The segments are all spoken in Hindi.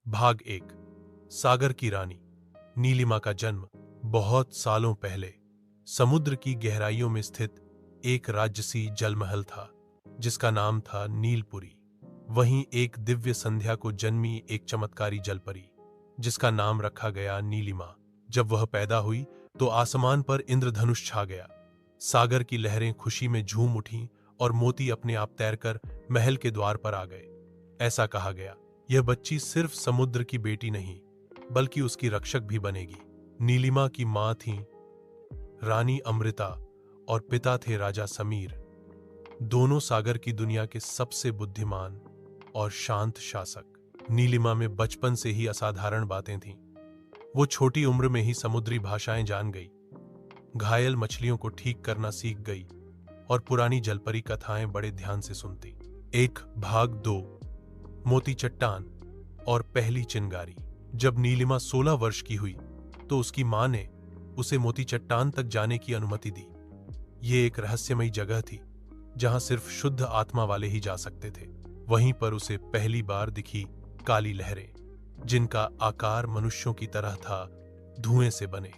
भाग एक। सागर की रानी। नीलिमा का जन्म बहुत सालों पहले समुद्र की गहराइयों में स्थित एक राजसी जलमहल था, जिसका नाम था नीलपुरी। वहीं एक दिव्य संध्या को जन्मी एक चमत्कारी जलपरी, जिसका नाम रखा गया नीलिमा। जब वह पैदा हुई तो आसमान पर इंद्रधनुष छा गया। सागर की लहरें खुशी में झूम उठीं और मोती अपने आप तैरकर महल के द्वार पर आ गए। ऐसा कहा गया, यह बच्ची सिर्फ समुद्र की बेटी नहीं, बल्कि उसकी रक्षक भी बनेगी। नीलिमा की मां थी रानी अमृता और पिता थे राजा समीर, दोनों सागर की दुनिया के सबसे बुद्धिमान और शांत शासक। नीलिमा में बचपन से ही असाधारण बातें थीं। वो छोटी उम्र में ही समुद्री भाषाएं जान गई, घायल मछलियों को ठीक करना सीख गई और पुरानी जलपरी कथाएं बड़े ध्यान से सुनती। एक भाग दो। मोती चट्टान और पहली चिंगारी। जब नीलिमा 16 वर्ष की हुई तो उसकी मां ने उसे मोती चट्टान तक जाने की अनुमति दी। ये एक रहस्यमयी जगह थी जहां सिर्फ शुद्ध आत्मा वाले ही जा सकते थे। वहीं पर उसे पहली बार दिखी काली लहरें, जिनका आकार मनुष्यों की तरह था, धुएं से बने,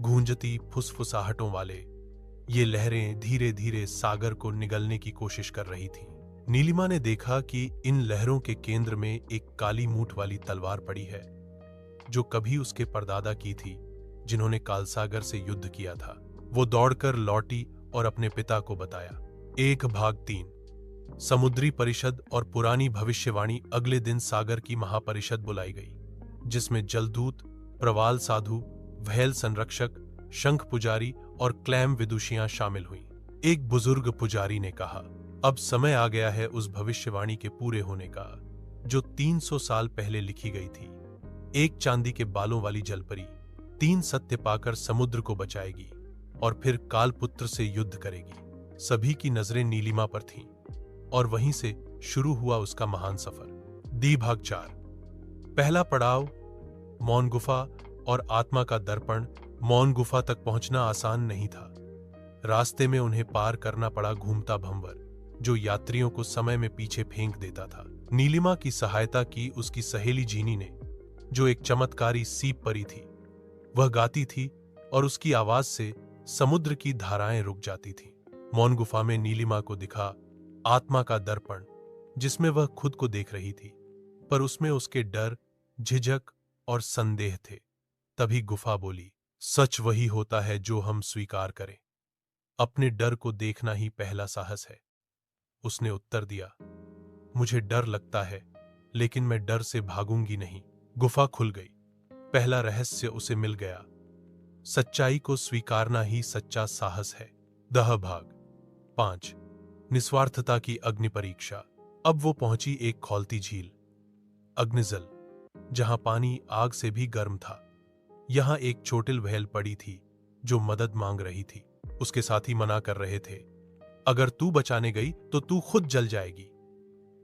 गूंजती फुसफुसाहटों वाले। ये लहरें धीरे धीरे सागर को निगलने की कोशिश कर रही थीं। नीलिमा ने देखा कि इन लहरों के केंद्र में एक काली मूठ वाली तलवार पड़ी है, जो कभी उसके परदादा की थी, जिन्होंने कालसागर से युद्ध किया था। वो दौड़कर लौटी और अपने पिता को बताया। एक भाग तीन। समुद्री परिषद और पुरानी भविष्यवाणी। अगले दिन सागर की महापरिषद बुलाई गई, जिसमें जलदूत, प्रवाल साधु, व्हेल संरक्षक, शंख पुजारी और क्लैम विदुषियां शामिल हुईं। एक बुजुर्ग पुजारी ने कहा, अब समय आ गया है उस भविष्यवाणी के पूरे होने का, जो 300 साल पहले लिखी गई थी। एक चांदी के बालों वाली जलपरी 3 सत्य पाकर समुद्र को बचाएगी और फिर कालपुत्र से युद्ध करेगी। सभी की नजरें नीलिमा पर थीं और वहीं से शुरू हुआ उसका महान सफर। दी भाग 4। पहला पड़ाव, मौन गुफा और आत्मा का दर्पण। मौन गुफा तक पहुंचना आसान नहीं था। रास्ते में उन्हें पार करना पड़ा घूमता भंवर, जो यात्रियों को समय में पीछे फेंक देता था। नीलिमा की सहायता की उसकी सहेली जीनी ने, जो एक चमत्कारी सीप परी थी। वह गाती थी और उसकी आवाज से समुद्र की धाराएं रुक जाती थीं। मौन गुफा में नीलिमा को दिखा आत्मा का दर्पण, जिसमें वह खुद को देख रही थी, पर उसमें उसके डर, झिझक और संदेह थे। तभी गुफा बोली, सच वही होता है जो हम स्वीकार करें। अपने डर को देखना ही पहला साहस है। उसने उत्तर दिया, मुझे डर लगता है, लेकिन मैं डर से भागूंगी नहीं। गुफा खुल गई। पहला रहस्य उसे मिल गया। सच्चाई को स्वीकारना ही सच्चा साहस है। दह भाग 5। निस्वार्थता की अग्नि परीक्षा। अब वो पहुंची एक खौलती झील, अग्निजल, जहां पानी आग से भी गर्म था। यहां एक चोटिल व्हेल पड़ी थी, जो मदद मांग रही थी। उसके साथी मना कर रहे थे, अगर तू बचाने गई तो तू खुद जल जाएगी।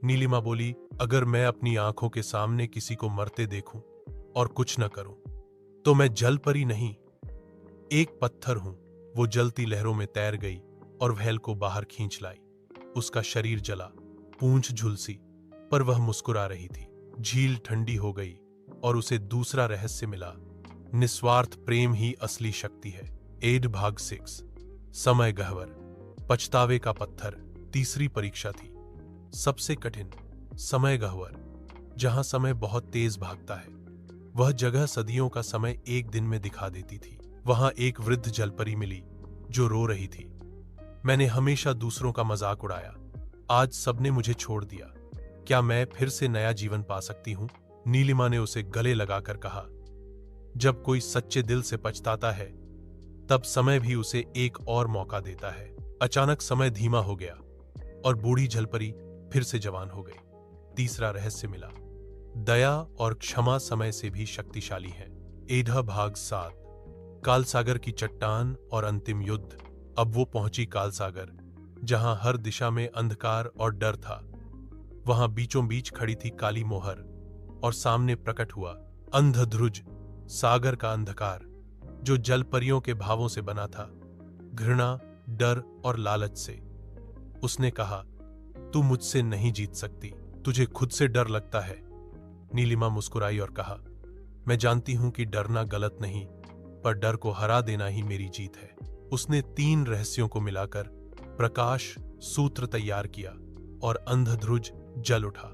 नीलिमा बोली, अगर मैं अपनी आंखों के सामने किसी को मरते देखूं और कुछ न करूं, तो मैं जल परी नहीं, एक पत्थर हूं। वो जलती लहरों में तैर गई और व्हेल को बाहर खींच लाई। उसका शरीर जला, पूंछ झुलसी, पर वह मुस्कुरा रही थी। झील ठंडी हो गई और उसे दूसरा रहस्य मिला, निस्वार्थ प्रेम ही असली शक्ति है। 8 भाग 6। समय गहवर, पछतावे का पत्थर। तीसरी परीक्षा थी, सबसे कठिन। समय गहवर, जहां समय बहुत तेज भागता है। वह जगह सदियों का समय एक दिन में दिखा देती थी। वहां एक वृद्ध जलपरी मिली, जो रो रही थी। मैंने हमेशा दूसरों का मजाक उड़ाया, आज सबने मुझे छोड़ दिया। क्या मैं फिर से नया जीवन पा सकती हूं? नीलिमा ने उसे गले लगाकर कहा, जब कोई सच्चे दिल से पछताता है, तब समय भी उसे एक और मौका देता है। अचानक समय धीमा हो गया और बूढ़ी जलपरी फिर से जवान हो गई। तीसरा रहस्य मिला, दया और क्षमा समय से भी शक्तिशाली है। 8 भाग 7। कालसागर की चट्टान और अंतिम युद्ध। अब वो पहुंची कालसागर, जहां हर दिशा में अंधकार और डर था। वहां बीचों बीच खड़ी थी काली मोहर और सामने प्रकट हुआ अंधध्रुज, सागर का अंधकार, जो जलपरियों के भावों से बना था, घृणा, डर और लालच से। उसने कहा, तू मुझसे नहीं जीत सकती, तुझे खुद से डर लगता है। नीलिमा मुस्कुराई और कहा, मैं जानती हूं कि डरना गलत नहीं, पर डर को हरा देना ही मेरी जीत है। उसने 3 रहस्यों को मिलाकर प्रकाश सूत्र तैयार किया और अंधध्रुज जल उठा।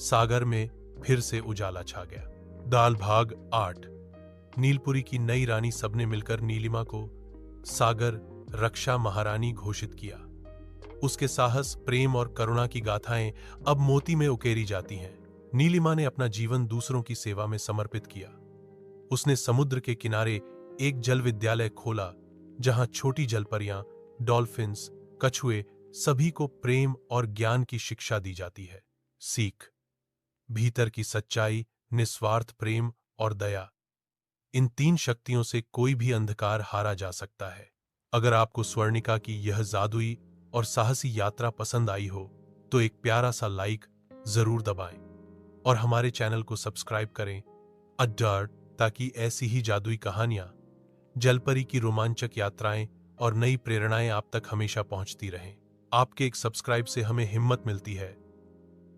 सागर में फिर से उजाला छा गया। दाल भाग 8। नीलपुरी की नई रानी सबने मिलकर नीलिमा को सागर रक्षा महारानी घोषित किया। उसके साहस, प्रेम और करुणा की गाथाएं अब मोती में उकेरी जाती हैं। नीलिमा ने अपना जीवन दूसरों की सेवा में समर्पित किया। उसने समुद्र के किनारे एक जल विद्यालय खोला, जहां छोटी जलपरियां, डॉल्फिन्स, कछुए सभी को प्रेम और ज्ञान की शिक्षा दी जाती है। सीख: भीतर की सच्चाई, निस्वार्थ प्रेम और दया, इन 3 शक्तियों से कोई भी अंधकार हारा जा सकता है। अगर आपको स्वर्णिका की यह जादुई और साहसी यात्रा पसंद आई हो तो एक प्यारा सा लाइक जरूर दबाएं और हमारे चैनल को सब्सक्राइब करें अड्डर, ताकि ऐसी ही जादुई कहानियां, जलपरी की रोमांचक यात्राएं और नई प्रेरणाएं आप तक हमेशा पहुंचती रहें। आपके एक सब्सक्राइब से हमें हिम्मत मिलती है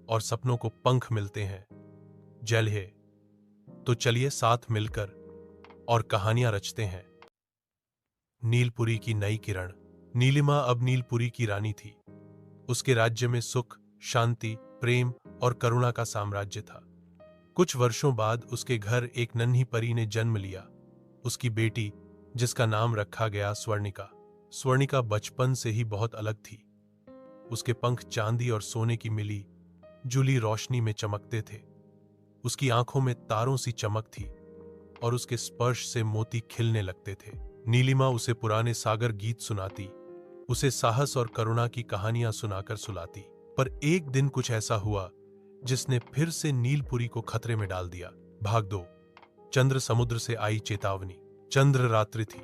और सपनों को पंख मिलते हैं। जल है तो चलिए साथ मिलकर और कहानियां रचते हैं। नीलपुरी की नई किरण। नीलिमा अब नीलपुरी की रानी थी। उसके राज्य में सुख, शांति, प्रेम और करुणा का साम्राज्य था। कुछ वर्षों बाद उसके घर एक नन्ही परी ने जन्म लिया, उसकी बेटी, जिसका नाम रखा गया स्वर्णिका। स्वर्णिका बचपन से ही बहुत अलग थी। उसके पंख चांदी और सोने की मिली जुली रोशनी में चमकते थे। उसकी आंखों में तारों सी चमक थी और उसके स्पर्श से मोती खिलने लगते थे। नीलिमा उसे पुराने सागर गीत सुनाती, उसे साहस और करुणा की कहानियां सुनाकर सुलाती। पर एक दिन कुछ ऐसा हुआ जिसने फिर से नीलपुरी को खतरे में डाल दिया। भाग 2। चंद्र समुद्र से आई चेतावनी। चंद्र रात्रि थी।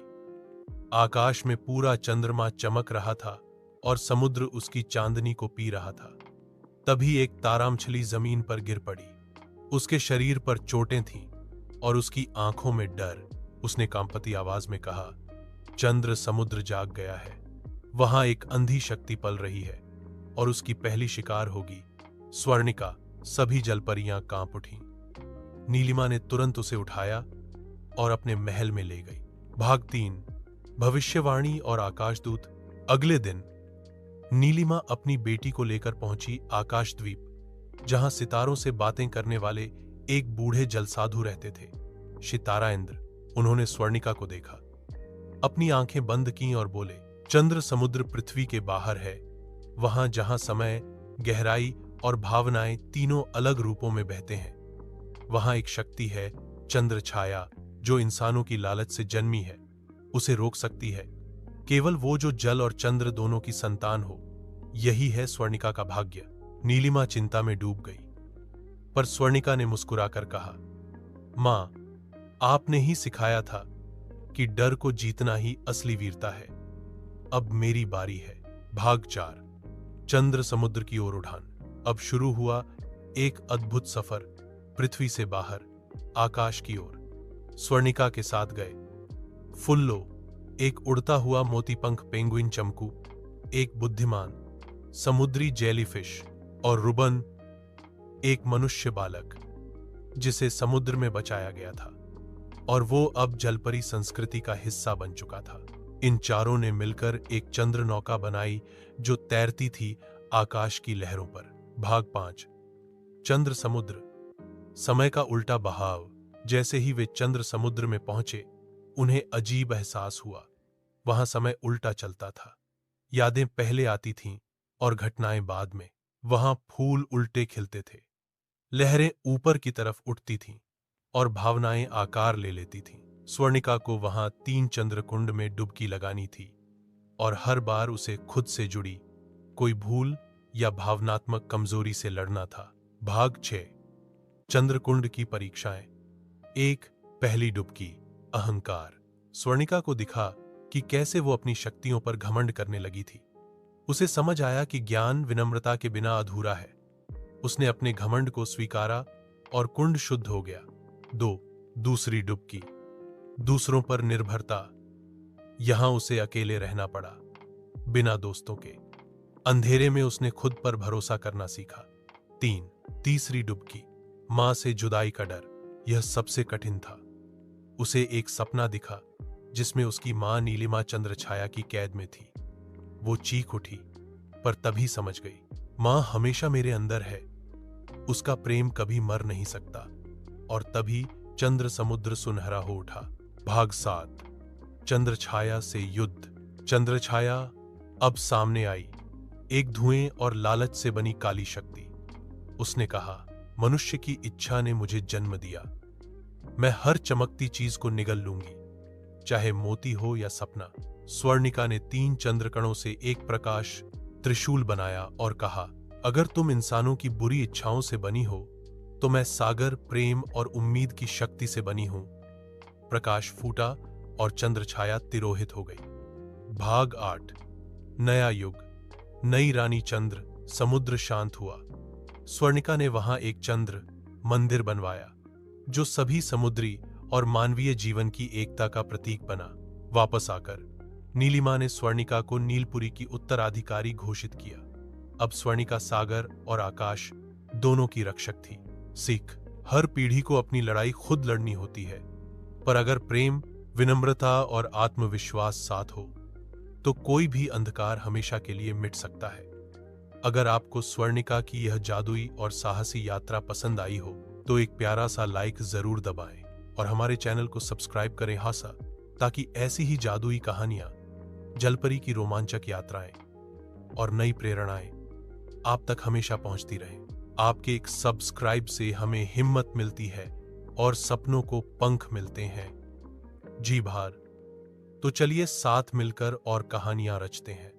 आकाश में पूरा चंद्रमा चमक रहा था और समुद्र उसकी चांदनी को पी रहा था। तभी एक तारामछली जमीन पर गिर पड़ी। उसके शरीर पर चोटें थीं और उसकी आंखों में डर। उसने कांपती आवाज में कहा, चंद्र समुद्र जाग गया है। वहां एक अंधी शक्ति पल रही है और उसकी पहली शिकार होगी स्वर्णिका। सभी जलपरियां कांप उठीं। नीलिमा ने तुरंत उसे उठाया और अपने महल में ले गई। भाग 3। भविष्यवाणी और आकाशदूत। अगले दिन नीलिमा अपनी बेटी को लेकर पहुंची आकाशद्वीप, जहां सितारों से बातें करने वाले एक बूढ़े जलसाधु रहते थे, सितारा इंद्र। उन्होंने स्वर्णिका को देखा, अपनी आंखें बंद कीं और बोले, चंद्र समुद्र पृथ्वी के बाहर है, वहां जहां समय, गहराई और भावनाएं तीनों अलग रूपों में बहते हैं। वहां एक शक्ति है, चंद्र छाया, जो इंसानों की लालच से जन्मी है। उसे रोक सकती है केवल वो जो जल और चंद्र दोनों की संतान हो। यही है स्वर्णिका का भाग्य। नीलिमा चिंता में डूब गई, पर स्वर्णिका ने मुस्कुराकर कहा, मां, आपने ही सिखाया था कि डर को जीतना ही असली वीरता है। अब मेरी बारी है। भाग 4। चंद्र समुद्र की ओर उड़ान। अब शुरू हुआ एक अद्भुत सफर, पृथ्वी से बाहर, आकाश की ओर। स्वर्णिका के साथ गए फुल्लो, एक उड़ता हुआ मोतीपंख पेंगुइन चमकू, एक बुद्धिमान समुद्री जेलीफिश, और रुबन, एक मनुष्य बालक जिसे समुद्र में बचाया गया था और वो अब जलपरी संस्कृति का हिस्सा बन चुका था। इन चारों ने मिलकर एक चंद्र नौका बनाई जो तैरती थी आकाश की लहरों पर। भाग 5। चंद्र समुद्र। समय का उल्टा बहाव। जैसे ही वे चंद्र समुद्र में पहुंचे, उन्हें अजीब एहसास हुआ। वहां समय उल्टा चलता था। यादें पहले आती थीं और घटनाएं बाद में। वहां फूल उल्टे खिलते थे, लहरें ऊपर की तरफ उठती थीं और भावनाएं आकार ले लेती थीं। स्वर्णिका को वहां 3 चंद्रकुंड में डुबकी लगानी थी और हर बार उसे खुद से जुड़ी कोई भूल या भावनात्मक कमजोरी से लड़ना था। भाग 6। चंद्रकुंड की परीक्षाएं। 1। पहली डुबकी। अहंकार। स्वर्णिका को दिखा कि कैसे वो अपनी शक्तियों पर घमंड करने लगी थी। उसे समझ आया कि ज्ञान विनम्रता के बिना अधूरा है। उसने अपने घमंड को स्वीकारा और कुंड शुद्ध हो गया। 2। दूसरी डुबकी। दूसरों पर निर्भरता। यहां उसे अकेले रहना पड़ा, बिना दोस्तों के। अंधेरे में उसने खुद पर भरोसा करना सीखा। 3। तीसरी डुबकी। मां से जुदाई का डर, यह सबसे कठिन था। उसे एक सपना दिखा जिसमें उसकी मां नीलिमा चंद्रछाया की कैद में थी। वो चीख उठी, पर तभी समझ गई, मां हमेशा मेरे अंदर है, उसका प्रेम कभी मर नहीं सकता। और तभी चंद्र समुद्र सुनहरा हो उठा। भाग 7, चंद्रछाया से युद्ध। चंद्रछाया अब सामने आई, एक धुएं और लालच से बनी काली शक्ति। उसने कहा, मनुष्य की इच्छा ने मुझे जन्म दिया, मैं हर चमकती चीज को निगल लूंगी, चाहे मोती हो या सपना। स्वर्णिका ने 3 चंद्रकणों से एक प्रकाश त्रिशूल बनाया और कहा, अगर तुम इंसानों की बुरी इच्छाओं से बनी हो तो मैं सागर, प्रेम और उम्मीद की शक्ति से बनी हूं। प्रकाश फूटा और चंद्रछाया तिरोहित हो गई। भाग 8, नया युग। नई रानी चंद्र। समुद्र शांत हुआ। स्वर्णिका ने वहां एक चंद्र मंदिर बनवाया जो सभी समुद्री और मानवीय जीवन की एकता का प्रतीक बना। वापस आकर नीलिमा ने स्वर्णिका को नीलपुरी की उत्तराधिकारी घोषित किया। अब स्वर्णिका सागर और आकाश दोनों की रक्षक थी। सीख, हर पीढ़ी को अपनी लड़ाई खुद लड़नी होती है, पर अगर प्रेम, विनम्रता और आत्मविश्वास साथ हो तो कोई भी अंधकार हमेशा के लिए मिट सकता है। अगर आपको स्वर्णिका की यह जादुई और साहसी यात्रा पसंद आई हो तो एक प्यारा सा लाइक जरूर दबाएं और हमारे चैनल को सब्सक्राइब करें हासा, ताकि ऐसी ही जादुई कहानियां, जलपरी की रोमांचक यात्राएं और नई प्रेरणाएं आप तक हमेशा पहुंचती रहें। आपके एक सब्सक्राइब से हमें हिम्मत मिलती है और सपनों को पंख मिलते हैं। जी भार। तो चलिए साथ मिलकर और कहानियां रचते हैं।